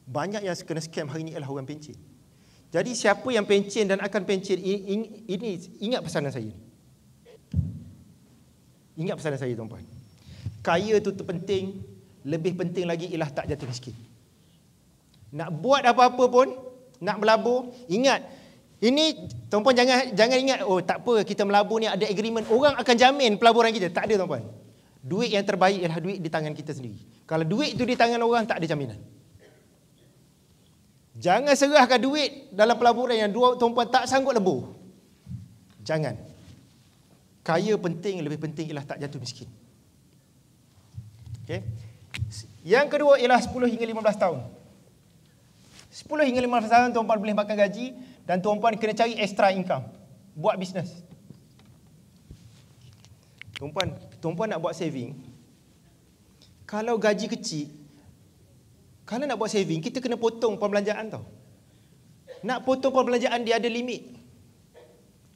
Banyak yang kena scam hari ni ialah orang pencen. Jadi siapa yang pencen dan akan pencen, ini ingat pesanan saya. Ingat pesanan saya, tuan-puan. Kaya tu terpenting, lebih penting lagi ialah tak jatuh miskin. Nak buat apa-apa pun, nak melabur, ingat, ini tuan-puan jangan ingat, oh tak apa kita melabur ni ada agreement, orang akan jamin pelaburan kita. Tak ada, tuan-puan. Duit yang terbaik ialah duit di tangan kita sendiri. Kalau duit itu di tangan orang, tak ada jaminan. Jangan serahkan duit dalam pelaburan yang tuan-puan tak sanggup lebur. Jangan. Kaya penting, lebih penting ialah tak jatuh miskin. Okay. Yang kedua ialah 10 hingga 15 tahun. 10 hingga 15 tahun tuan-puan boleh makan gaji dan tuan-puan kena cari extra income. Buat bisnes. Tuan-puan nak buat saving. Kalau gaji kecil, kalau nak buat saving, kita kena potong pembelanjaan tau. Nak potong pembelanjaan dia ada limit.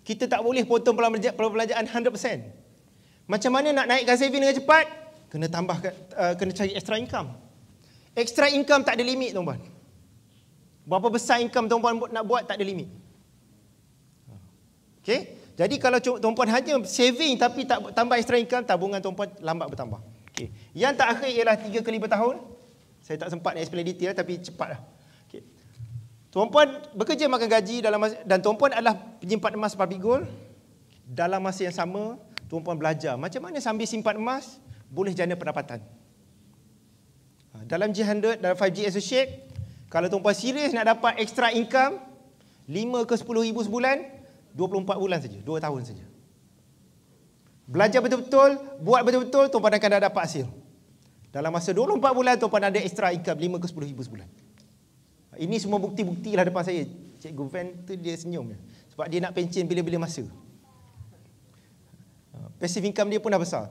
Kita tak boleh potong pembelanjaan 100%. Macam mana nak naikkan saving dengan cepat? Kena tambahkan, kena cari extra income. Extra income tak ada limit, tuan-puan. Berapa besar income tuan-puan nak buat tak ada limit. Okey? Jadi kalau tuan-puan hanya saving tapi tak tambah extra income, tabungan tuan-puan lambat bertambah. Okey. Yang terakhir ialah 3 ke 5 tahun. Saya tak sempat nak explain detail tapi cepatlah. Okey. Tuan-puan bekerja makan gaji dan tuan-puan adalah penyimpan emas public gold. Dalam masa yang sama, tuan-puan belajar macam mana sambil simpan emas boleh jana pendapatan. Dalam G100, dalam 5G Associate, kalau tuan-puan serius nak dapat extra income 5 ke 10 ribu sebulan, 24 bulan saja, 2 tahun saja. Belajar betul-betul, buat betul-betul, tuan-puan akan dapat hasil. Dalam masa 24 bulan, tuan-puan ada extra income 5 ke 10 ribu sebulan. Ini semua bukti-bukti lah depan saya. Cikgu Van tu dia senyum. Sebab dia nak pencen bila-bila masa. Passive income dia pun dah besar.